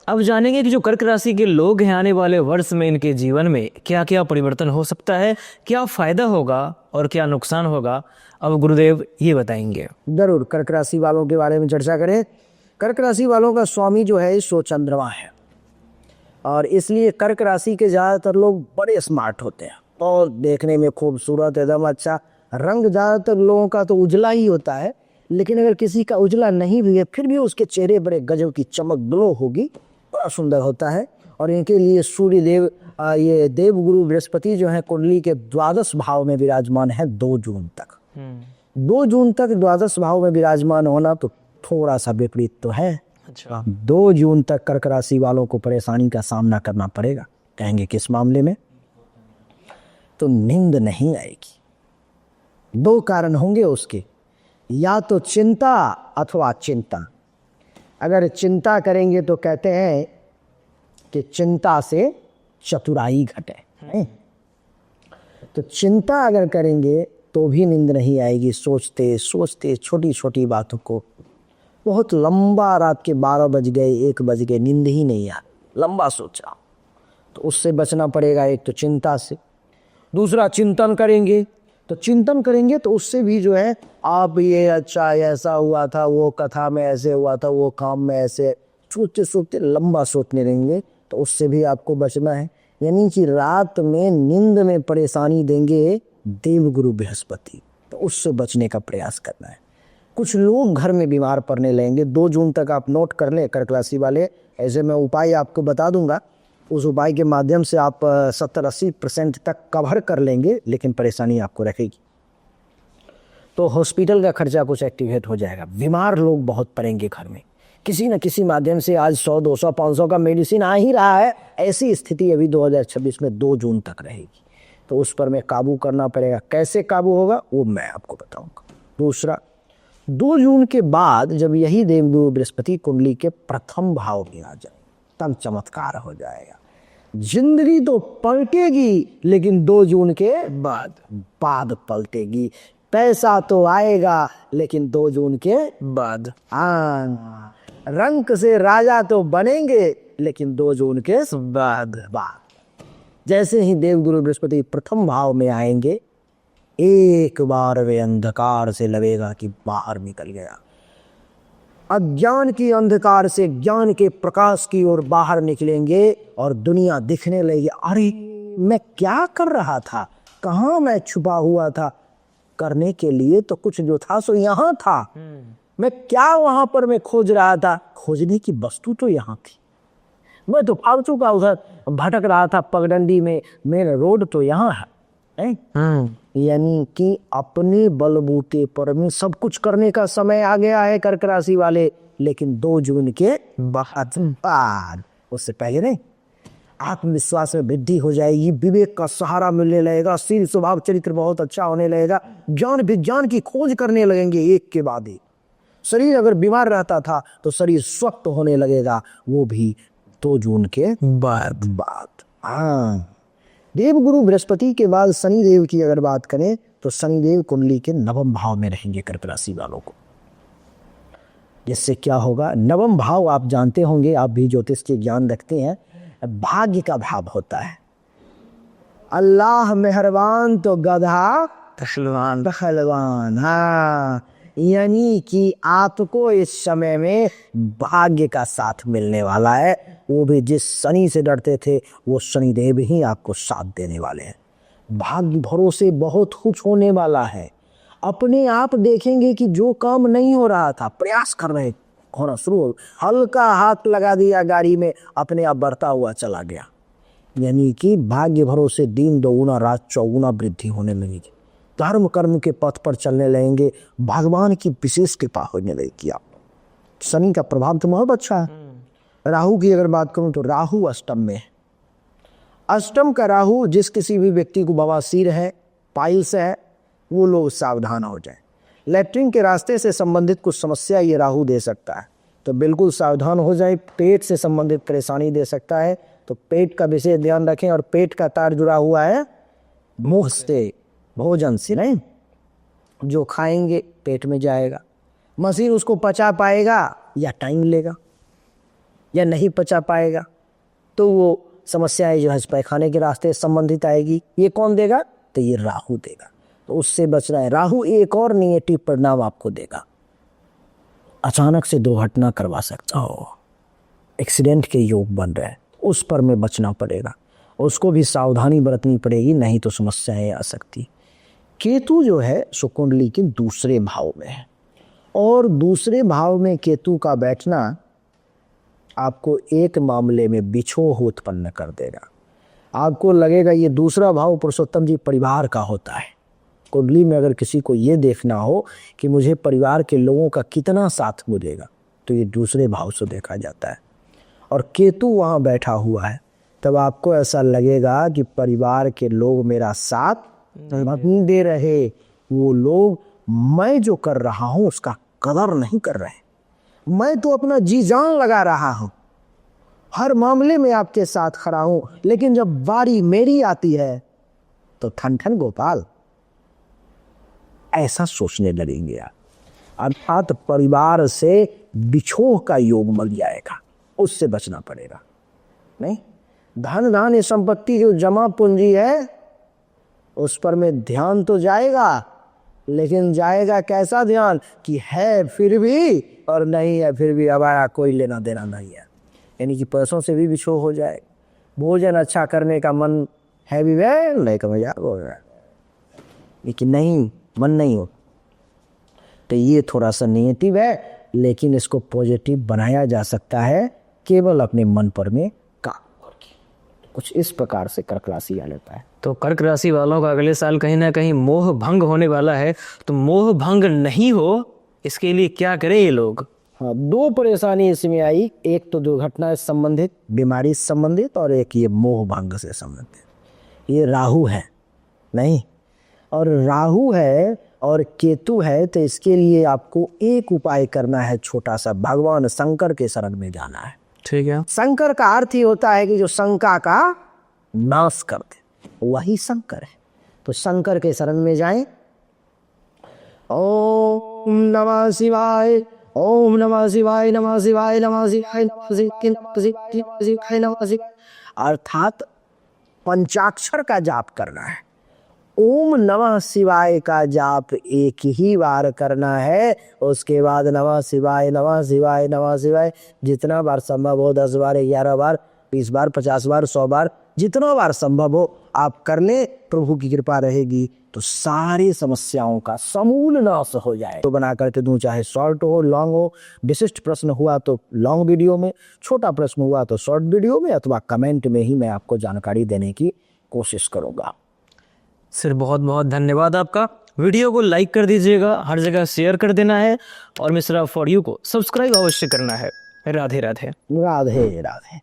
अब जानेंगे कि जो कर्क राशि के लोग हैं आने वाले वर्ष में इनके जीवन में क्या क्या परिवर्तन हो सकता है, क्या फायदा होगा और क्या नुकसान होगा। अब गुरुदेव ये बताएंगे। जरूर कर्क राशि वालों के बारे में चर्चा करें। कर्क राशि वालों का स्वामी जो है सो चंद्रमा है और इसलिए कर्क राशि के ज़्यादातर लोग बड़े स्मार्ट होते हैं और देखने में खूबसूरत एकदम अच्छा। रंग ज़्यादातर लोगों का तो उजला ही होता है, लेकिन अगर किसी का उजला नहीं भी है फिर भी उसके चेहरे बड़े गजब की चमक ग्लो होगी, बड़ा सुंदर होता है। और इनके लिए सूर्य देव ये देवगुरु बृहस्पति जो है कुंडली के द्वादश भाव में विराजमान है 2 जून तक। 2 जून तक द्वादश भाव में विराजमान होना तो थोड़ा सा विपरीत तो है। अच्छा। 2 जून तक कर्क राशि वालों को परेशानी का सामना करना पड़ेगा। कहेंगे किस मामले में? तो नींद नहीं आएगी। 2 कारण होंगे उसके, या तो चिंता अथवा चिंता। अगर चिंता करेंगे तो कहते हैं कि चिंता से चतुराई घटे है? तो चिंता अगर करेंगे तो भी नींद नहीं आएगी। सोचते सोचते छोटी छोटी बातों को बहुत लंबा, रात के 12 बज गए 1 बज गए नींद ही नहीं आ, लंबा सोचा, तो उससे बचना पड़ेगा। एक तो चिंता से, दूसरा चिंतन करेंगे। तो चिंतन करेंगे तो उससे भी जो है आप ये अच्छा ऐसा हुआ था, वो कथा में ऐसे हुआ था, वो काम में ऐसे, सोचते सोचते लंबा सोचने रहेंगे तो उससे भी आपको बचना है। यानी कि रात में नींद में परेशानी देंगे देवगुरु बृहस्पति, तो उससे बचने का प्रयास करना है। कुछ लोग घर में बीमार पड़ने लगेंगे। 2 जून तक आप नोट कर लें कर्क राशि वाले। ऐसे मैं उपाय आपको बता दूंगा, उस उपाय के माध्यम से आप 70-80% तक कवर कर लेंगे, लेकिन परेशानी आपको रखेगी। तो हॉस्पिटल का खर्चा कुछ एक्टिवेट हो जाएगा। बीमार लोग बहुत पड़ेंगे घर में, किसी न किसी माध्यम से। आज 100, 200, 500 का मेडिसिन आ ही रहा है। ऐसी स्थिति अभी 2026 में 2 जून तक रहेगी, तो उस पर में काबू करना पड़ेगा। कैसे काबू होगा वो मैं आपको बताऊंगा। दूसरा, 2 जून के बाद जब यही देवगुरु बृहस्पति कुंडली के प्रथम भाव में आ जाए तब चमत्कार हो जाएगा। जिंदगी तो पलटेगी, लेकिन 2 जून के बाद पलटेगी। पैसा तो आएगा, लेकिन 2 जून के बाद। हाँ, रंक से राजा तो बनेंगे, लेकिन 2 जून के बाद। जैसे ही देवगुरु बृहस्पति प्रथम भाव में आएंगे, एक बार वे अंधकार से लगेगा कि बाहर निकल गया। अज्ञान की अंधकार से ज्ञान के प्रकाश की ओर बाहर निकलेंगे और दुनिया दिखने लगेगी। अरे मैं क्या कर रहा था, कहाँ मैं छुपा हुआ था? करने के लिए तो कुछ जो था सो यहाँ था। मैं क्या वहां पर मैं खोज रहा था? खोजने की वस्तु तो यहाँ थी। मैं तो फालतू का उधर भटक रहा था पगडंडी में, मेरा रोड तो यहाँ है। यानी कि अपने बलबूते पर में सब कुछ करने का समय आ गया है कर्क राशि वाले, लेकिन 2 जून के बाद, उससे पहले नहीं। आत्मविश्वास में वृद्धि हो जाएगी, विवेक का सहारा मिलने लगेगा, शील स्वभाव चरित्र बहुत अच्छा होने लगेगा, ज्ञान विज्ञान की खोज करने लगेंगे एक के बाद एक। शरीर अगर बीमार रहता था तो शरीर स्वस्थ होने लगेगा, वो भी 2 जून के बाद। हाँ, देवगुरु बृहस्पति के बाद शनिदेव की अगर बात करें तो शनिदेव कुंडली के 9वें भाव में रहेंगे कर्क राशि वालों को। जिससे क्या होगा, 9वां भाव आप जानते होंगे, आप भी ज्योतिष के ज्ञान रखते हैं, भाग्य का भाव होता है। अल्लाह मेहरबान तो गधा पहलवान। हाँ, यानी कि आपको इस समय में भाग्य का साथ मिलने वाला है। वो भी जिस शनि से डरते थे वो शनिदेव ही आपको साथ देने वाले हैं। भाग्य भरोसे बहुत कुछ होने वाला है। अपने आप देखेंगे कि जो काम नहीं हो रहा था, प्रयास कर रहे होना शुरू हो, हल्का हाथ लगा दिया गाड़ी में, अपने आप बढ़ता हुआ चला गया। यानी कि भाग्य भरोसे दिन दोगुना रात चौगुना वृद्धि होने लगेगी। धर्म कर्म के पथ पर चलने लगेंगे, भगवान की विशेष कृपा होने लगेगी। आप शनि का प्रभाव तो बहुत अच्छा है। राहु की अगर बात करूं तो राहु अष्टम में है। अष्टम का राहु जिस किसी भी व्यक्ति को बवासीर है, पाइल्स है, वो लोग सावधान हो जाएं। लैट्रिन के रास्ते से संबंधित कुछ समस्या ये राहु दे सकता है, तो बिल्कुल सावधान हो जाए। पेट से संबंधित परेशानी दे सकता है, तो पेट का विशेष ध्यान रखें। और पेट का तार जुड़ा हुआ है मुंह से, भोजन से नहीं। जो खाएंगे पेट में जाएगा, मशीन उसको पचा पाएगा या टाइम लेगा। या नहीं पचा पाएगा, तो वो समस्याएं जो है पैखाने के रास्ते से संबंधित आएगी। ये कौन देगा? तो ये राहु देगा। तो उससे बचना है। राहु एक और निगेटिव परिणाम आपको देगा, अचानक से दुर्घटना करवा सकता हो, एक्सीडेंट के योग बन रहे हैं, उस पर में बचना पड़ेगा, उसको भी सावधानी बरतनी पड़ेगी, नहीं तो समस्याएं आ सकती। केतु जो है सो कुंडली के दूसरे भाव में है, और दूसरे भाव में केतु का बैठना आपको एक मामले में बिछोह उत्पन्न कर देगा। आपको लगेगा ये दूसरा भाव पुरुषोत्तम जी परिवार का होता है। कुंडली में अगर किसी को ये देखना हो कि मुझे परिवार के लोगों का कितना साथ मिलेगा, तो ये दूसरे भाव से देखा जाता है। और केतु वहाँ बैठा हुआ है, तब आपको ऐसा लगेगा कि परिवार के लोग मेरा साथ नहीं दे रहे, वो लोग मैं जो कर रहा हूँ उसका कदर नहीं कर रहे। मैं तो अपना जी जान लगा रहा हूँ, हर मामले में आपके साथ खड़ा हूँ, लेकिन जब बारी मेरी आती है तो ठन ठन गोपाल, ऐसा सोचने लगेंगे आप। अर्थात परिवार से बिछोह का योग मल जाएगा, उससे बचना पड़ेगा। नहीं, धन धान्य संपत्ति जो जमा पूंजी है उस पर में ध्यान तो जाएगा, लेकिन जाएगा कैसा ध्यान कि है फिर भी और नहीं है फिर भी, हमारा कोई लेना देना नहीं है। यानी कि पैसों से भी बिछोह हो जाएगा। भोजन अच्छा करने का मन है भी वह लेकर मजाक हो रहा है, लेकिन नहीं, मन नहीं हो। तो ये थोड़ा सा नेगेटिव है, लेकिन इसको पॉजिटिव बनाया जा सकता है केवल अपने मन पर में काम करके। कुछ इस प्रकार से कर्क राशि आ लेता है। तो कर्क राशि वालों का अगले साल कहीं ना कहीं मोह भंग होने वाला है, तो मोह भंग नहीं हो इसके लिए क्या करें ये लोग? हाँ, दो परेशानी इसमें आई, एक तो दुर्घटना से संबंधित, बीमारी से संबंधित, और एक ये मोह भंग से संबंधित। ये राहु है नहीं, और राहु है और केतु है, तो इसके लिए आपको एक उपाय करना है छोटा सा, भगवान शंकर के शरण में जाना है। ठीक है। शंकर का अर्थ ही होता है कि जो शंका का नाश कर दे, वही शंकर है। तो शंकर के शरण में जाएं। ओम नमः शिवाय, ओम नमः शिवाय, नमः शिवाय, नमः शिवाय, नमः शिवाय, नमः शिवाय, नमः शिवाय, नमः शिवाय, अर्थात पंचाक्षर का जाप करना है। ओम नमः शिवाय का जाप एक ही बार करना है, उसके बाद नमः शिवाय, नमः शिवाय, नमः शिवाय जितना बार संभव हो, 10 बार, 11 बार, 20 बार, 50 बार, 100 बार, जितना बार संभव हो आप कर ले। प्रभु की कृपा रहेगी तो सारी समस्याओं का समूल नाश हो जाए। तो बना करके दूं, चाहे शॉर्ट हो लॉन्ग हो। विशिष्ट प्रश्न हुआ तो लॉन्ग वीडियो में, छोटा प्रश्न हुआ तो शॉर्ट वीडियो में, अथवा कमेंट में ही मैं आपको जानकारी देने की कोशिश करूँगा। सर बहुत बहुत धन्यवाद आपका। वीडियो को लाइक कर दीजिएगा, हर जगह शेयर कर देना है, और मिश्रा फॉर यू को सब्सक्राइब अवश्य करना है। राधे राधे। राधे राधे।